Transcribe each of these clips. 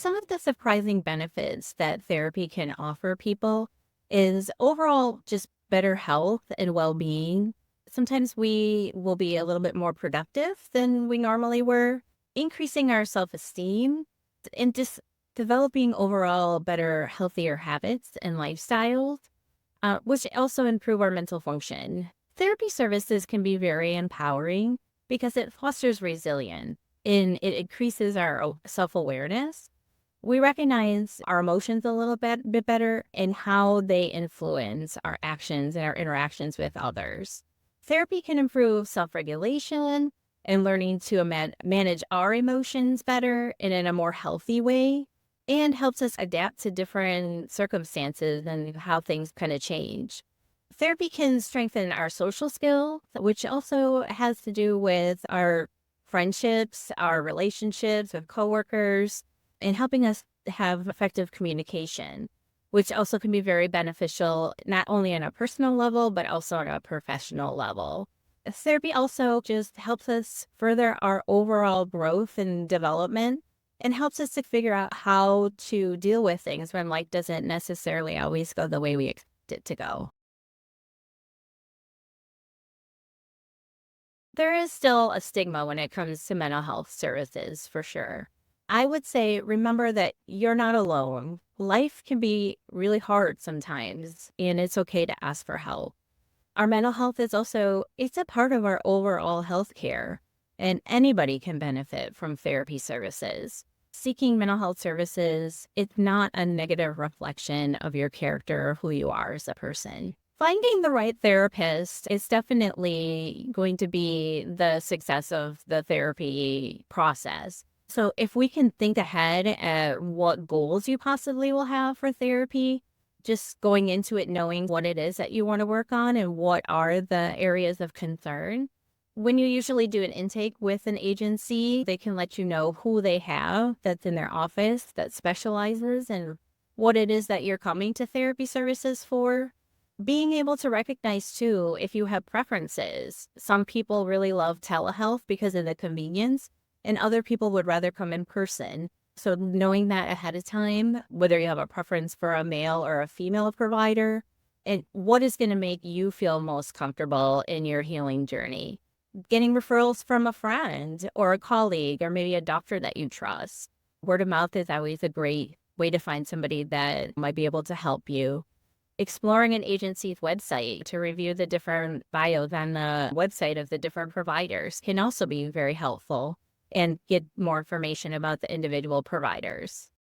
Some of the surprising benefits that therapy can offer people is overall just better health and well-being. Sometimes we will be a little bit more productive than we normally were, increasing our self-esteem and just developing overall better, healthier habits and lifestyles, which also improve our mental function. Therapy services can be very empowering because it fosters resilience and it increases our self-awareness. We recognize our emotions a little bit better and how they influence our actions and our interactions with others. Therapy can improve self-regulation and learning to manage our emotions better and in a more healthy way, and helps us adapt to different circumstances and how things kind of change. Therapy can strengthen our social skills, which also has to do with our friendships, our relationships with coworkers, and helping us have effective communication, which also can be very beneficial, not only on a personal level, but also on a professional level. Therapy also just helps us further our overall growth and development and helps us to figure out how to deal with things when life doesn't necessarily always go the way we expect it to go. There is still a stigma when it comes to mental health services, for sure. I would say remember that you're not alone. Life can be really hard sometimes, and it's okay to ask for help. Our mental health is also it's a part of our overall health care, and anybody can benefit from therapy services. Seeking mental health services, it's not a negative reflection of your character or who you are as a person. Finding the right therapist is definitely going to be the success of the therapy process. So if we can think ahead at what goals you possibly will have for therapy, just going into it knowing what it is that you want to work on and what are the areas of concern. When you usually do an intake with an agency, they can let you know who they have that's in their office that specializes in what it is that you're coming to therapy services for. Being able to recognize too if you have preferences. Some people really love telehealth because of the convenience, and other people would rather come in person. So knowing that ahead of time, whether you have a preference for a male or a female provider, and what is going to make you feel most comfortable in your healing journey. Getting referrals from a friend or a colleague or maybe a doctor that you trust. Word of mouth is always a great way to find somebody that might be able to help you. Exploring an agency's website to review the different bios on the website of the different providers can also be very helpful and get more information about the individual providers.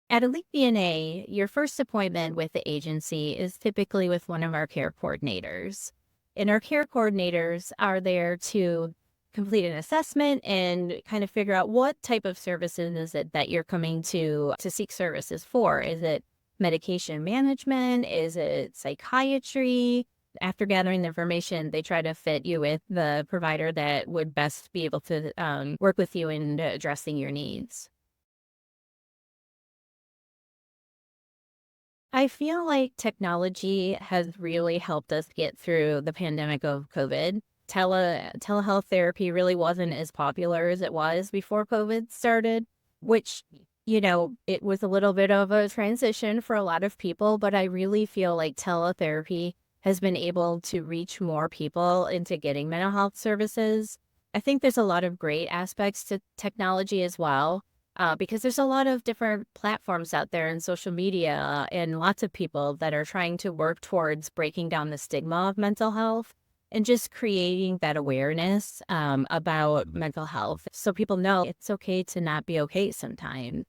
At Elite DNA, your first appointment with the agency is typically with one of our care coordinators. And our care coordinators are there to complete an assessment and kind of figure out what type of services is it that you're coming to seek services for. Is it medication management? Is it psychiatry? After gathering the information, they try to fit you with the provider that would best be able to work with you in addressing your needs. I feel like technology has really helped us get through the pandemic of COVID. Telehealth therapy really wasn't as popular as it was before COVID started, which, it was a little bit of a transition for a lot of people, but I really feel like teletherapy has been able to reach more people into getting mental health services. I think there's a lot of great aspects to technology as well because there's a lot of different platforms out there in social media and lots of people that are trying to work towards breaking down the stigma of mental health and just creating that awareness about mental health so people know it's okay to not be okay sometimes.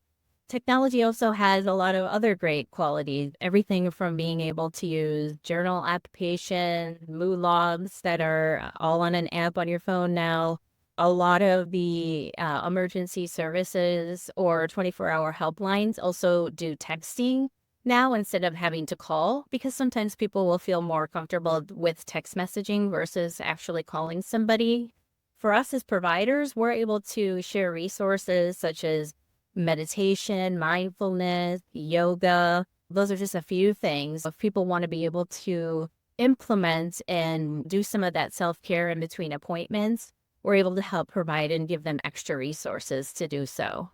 Technology also has a lot of other great qualities, everything from being able to use journal applications, mood logs that are all on an app on your phone now. A lot of the emergency services or 24-hour helplines also do texting now instead of having to call because sometimes people will feel more comfortable with text messaging versus actually calling somebody. For us as providers, we're able to share resources such as meditation, mindfulness, yoga. Those are just a few things. If people want to be able to implement and do some of that self-care in between appointments, we're able to help provide and give them extra resources to do so.